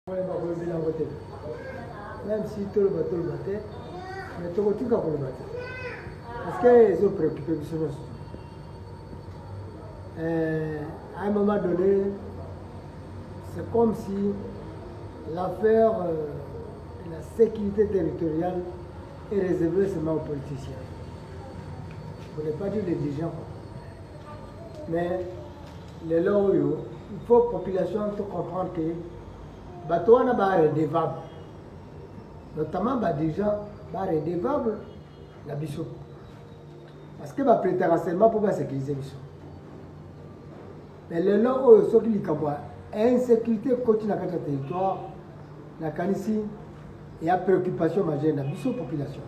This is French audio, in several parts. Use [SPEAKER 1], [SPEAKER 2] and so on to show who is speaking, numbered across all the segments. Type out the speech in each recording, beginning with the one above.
[SPEAKER 1] Même si tout le bateau le battait, mais tout le monde le battait. Parce qu'ils ont préoccupé de ce à un moment donné, c'est comme si l'affaire de la sécurité territoriale est réservée seulement aux politiciens. Je ne voulais pas dire les dirigeants. Mais les lois, il faut que la population comprenne que le bateau est redevable. Notamment les dirigeants sont redevables la biso. Parce que les prétérationnellement pour sécuriser les biso. Mais les lois, ceux qui ont insécurité continue dans le territoire, la canisi, il y a préoccupation majeure dans la population.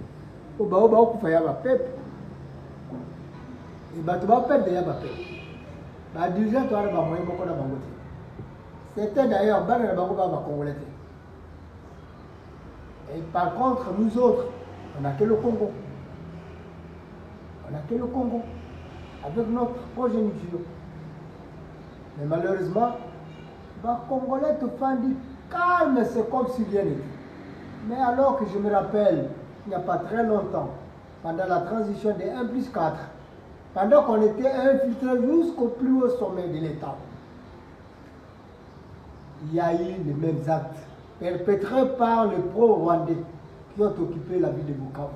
[SPEAKER 1] Au bas, il y a un peuple. Et il y a un peuple. Les dirigeants sont des moyens beaucoup de bangote. C'était d'ailleurs ban de bango ba congolais. Et par contre, nous autres, on n'a que le Congo. On n'a que le Congo. Avec notre progéniture. Mais malheureusement, les Congolais te font dire calme, c'est comme si rien n'était. Mais alors que je me rappelle, il n'y a pas très longtemps, pendant la transition des 1+4, pendant qu'on était infiltré jusqu'au plus haut sommet de l'État, il y a eu les mêmes actes perpétrés par les pro-rwandais qui ont occupé la ville de Bukavu.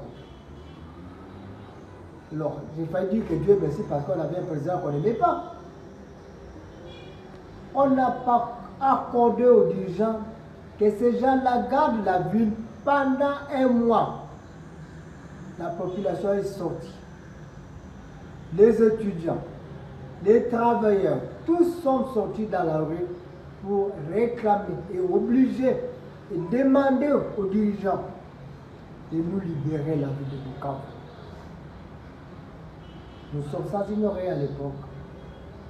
[SPEAKER 1] Alors, j'ai failli dire que Dieu merci parce qu'on avait un président qu'on n'aimait pas. On n'a pas accordé aux dirigeants que ces gens-là gardent la ville pendant un mois. La population est sortie. Les étudiants, les travailleurs, tous sont sortis dans la rue pour réclamer et obliger et demander aux dirigeants de nous libérer la ville de Bukavu. Nous sommes sans ignorer à l'époque.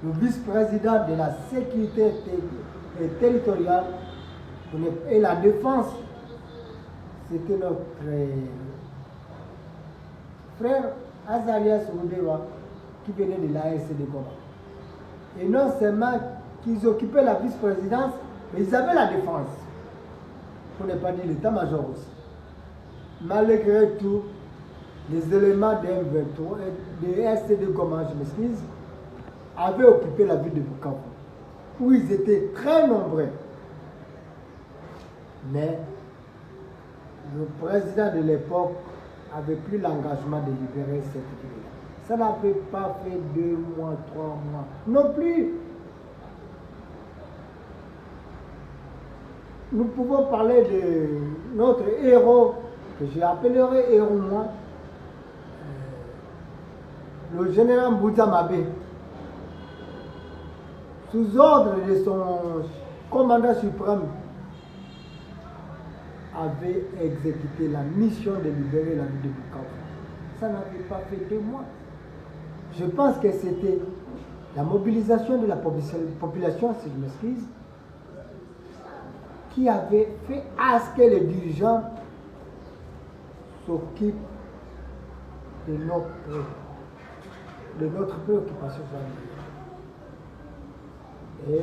[SPEAKER 1] Le vice-président de la sécurité territoriale et la défense, c'était notre frère Azarias Oudewa qui venait de l'ASC de Goma. Et non seulement qu'ils occupaient la vice-présidence, mais ils avaient la défense. Pour ne pas dire l'état-major aussi. Malgré tout, les éléments de l'ASC de Goma, je m'excuse, avaient occupé la ville de Bukavu, où ils étaient très nombreux. Mais le président de l'époque avait pris l'engagement de libérer cette ville. Ça n'avait pas fait 2 mois, 3 mois, non plus. Nous pouvons parler de notre héros, que j'appellerai héros moi, le général Mbouta Mabé. Sous ordre de son commandant suprême, avait exécuté la mission de libérer la ville de Bukavu. Ça n'avait pas fait 2 mois. Je pense que c'était la mobilisation de la population, si je m'excuse, qui avait fait à ce que les dirigeants s'occupent de notre préoccupation. Et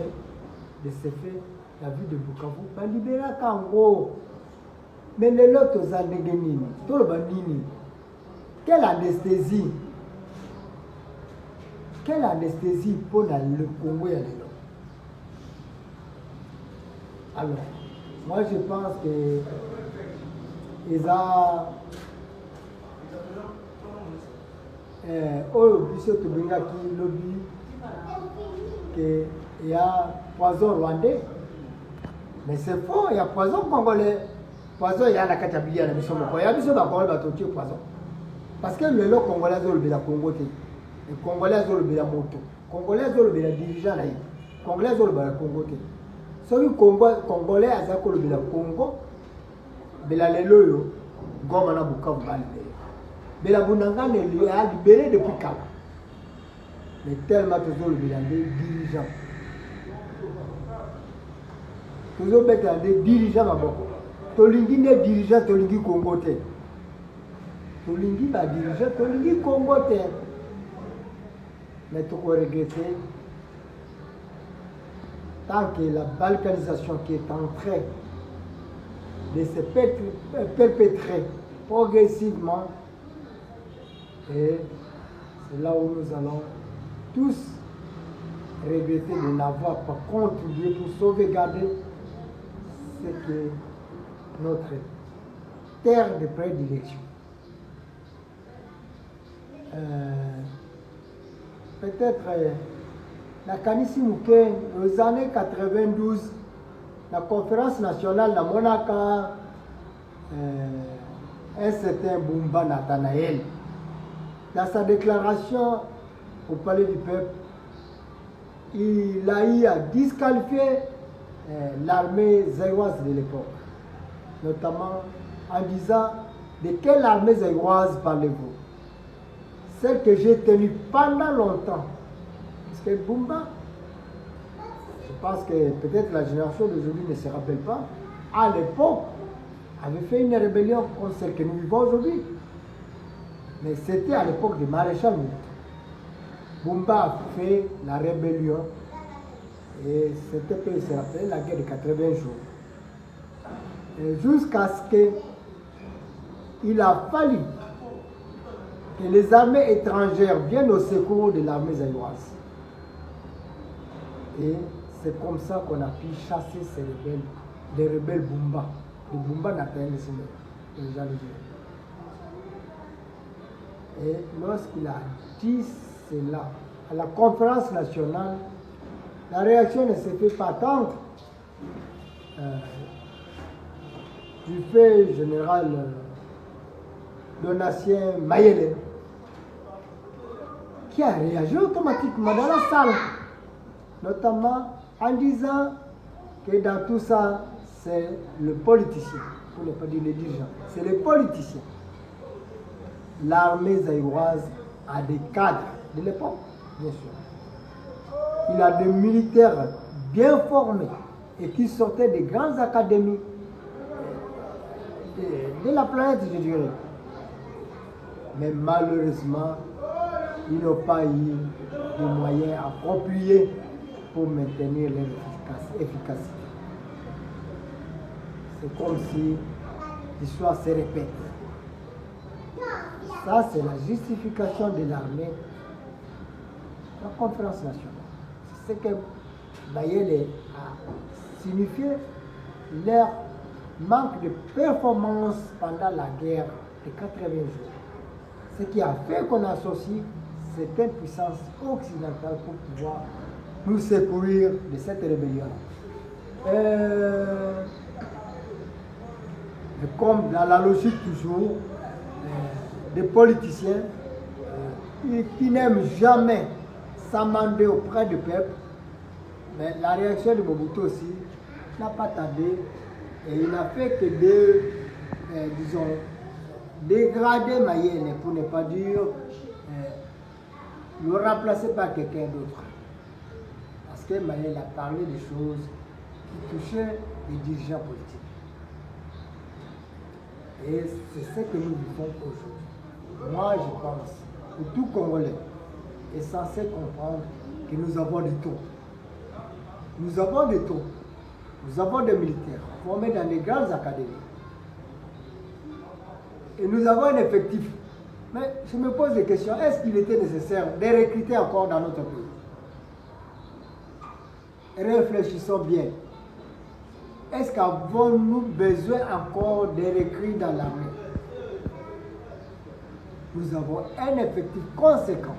[SPEAKER 1] de ce fait, la ville de Bukavu va libérer Kango. Mais les autres années, tout le banini. Quelle anesthésie! Quelle anesthésie pour le Congo et les autres. Alors, moi je pense que ils ont qu'il y a poison rwandais. Mais c'est faux, il y a poison congolais. Poison, il y a la catabia, la mission. Il y a mission d'abord le poison. Parce que le Congolais ont la Congo. Les Congolais ont la moto. Les Congolais ont la dirigeant. Les Congolais ont la Congo. Ceux qui Congolais ont la Congo, mais la Lelo, Goma na Bukavu va libérer. Mais la Bunanga a libéré depuis quand? Mais tellement toujours le dirigeants. Toujours des dirigeants à beaucoup. Tolingi ne dirigeant Tolingi Congo te. Tolingi va dirigeant Tolingi Congo te. Mais tu peux regretter tant que la balkanisation qui est en train de se perpétrer progressivement. Et c'est là où nous allons tous regretter de n'avoir pas contribué pour sauvegarder ce que notre terre de prédilection. Peut-être la Kanisi Mouké, aux années 92, la conférence nationale de Monaca, un certain Bumba Nathanaël, dans sa déclaration au Palais du Peuple, il a eu à disqualifier l'armée zaïroise de l'époque, notamment en disant de quelle armée zaïroise parlez-vous? Celle que j'ai tenue pendant longtemps. Parce que Bumba, je pense que peut-être la génération d'aujourd'hui ne se rappelle pas, à l'époque, avait fait une rébellion comme celle que nous vivons aujourd'hui. Mais c'était à l'époque du maréchal Mobutu. Bumba a fait la rébellion et c'était, peut se rappeler, la guerre de 80 jours. Jusqu'à ce qu'il a fallu que les armées étrangères viennent au secours de l'armée zaïroise. Et c'est comme ça qu'on a pu chasser ces rebelles, les rebelles Bumba. Le Bumba n'a pas les gens de Et lorsqu'il a dit cela à la conférence nationale, la réaction ne s'est fait pas attendre du fait général Donatien Mayele, qui a réagi automatiquement dans la salle, notamment en disant que dans tout ça, c'est le politicien, pour ne pas dire les dirigeants, c'est les politiciens. L'armée zaïroise a des cadres de l'époque, bien sûr. Il a des militaires bien formés et qui sortaient des grandes académies de la planète, je dirais. Mais malheureusement, ils n'ont pas eu de moyens appropriés pour maintenir leur efficacité. C'est comme si l'histoire se répète. Ça, c'est la justification de l'armée, la conférence nationale. C'est ce que Mayele a signifié leur manque de performance pendant la guerre de 80 jours. Ce qui a fait qu'on associe certaines puissances occidentales pour pouvoir nous secourir de cette rébellion. Comme dans la logique toujours des politiciens qui n'aiment jamais s'amender auprès du peuple, mais la réaction de Mobutu aussi n'a pas tardé et il n'a fait que disons, dégrader Mayele, pour ne pas dire le remplacer par quelqu'un d'autre. Parce que Mayele a parlé des choses qui touchaient les dirigeants politiques. Et c'est ce que nous vivons aujourd'hui. Moi, je pense que tout Congolais est censé comprendre que nous avons des taux. Nous avons des taux. Nous avons des militaires formés dans les grandes académies. Et nous avons un effectif. Mais je me pose des questions. Est-ce qu'il était nécessaire de recruter encore dans notre pays? Réfléchissons bien. Est-ce qu'avons-nous besoin encore de recrues dans l'armée? Nous avons un effectif conséquent,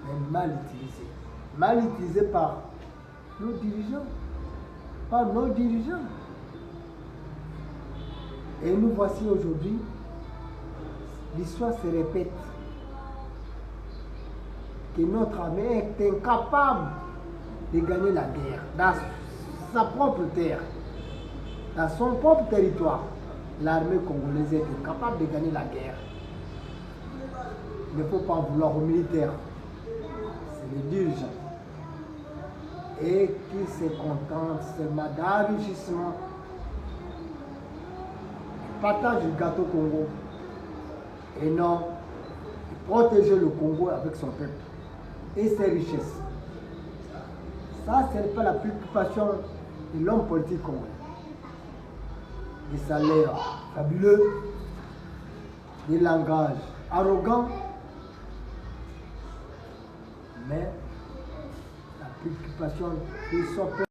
[SPEAKER 1] mais mal utilisé. Mal utilisé par nos dirigeants. Par nos dirigeants. Et nous voici aujourd'hui, l'histoire se répète. Que notre armée est incapable de gagner la guerre dans sa propre terre, dans son propre territoire. L'armée congolaise est incapable de gagner la guerre. Il ne faut pas en vouloir aux militaires. C'est les dirigeants. Et qui se contentent seulement d'enrichissement, partage du gâteau Congo, et non de protéger le Congo avec son peuple et ses richesses. Ça, ce n'est pas la préoccupation de l'homme politique congolais. des salaires fabuleux, des langages arrogants, mais la préoccupation, ils sont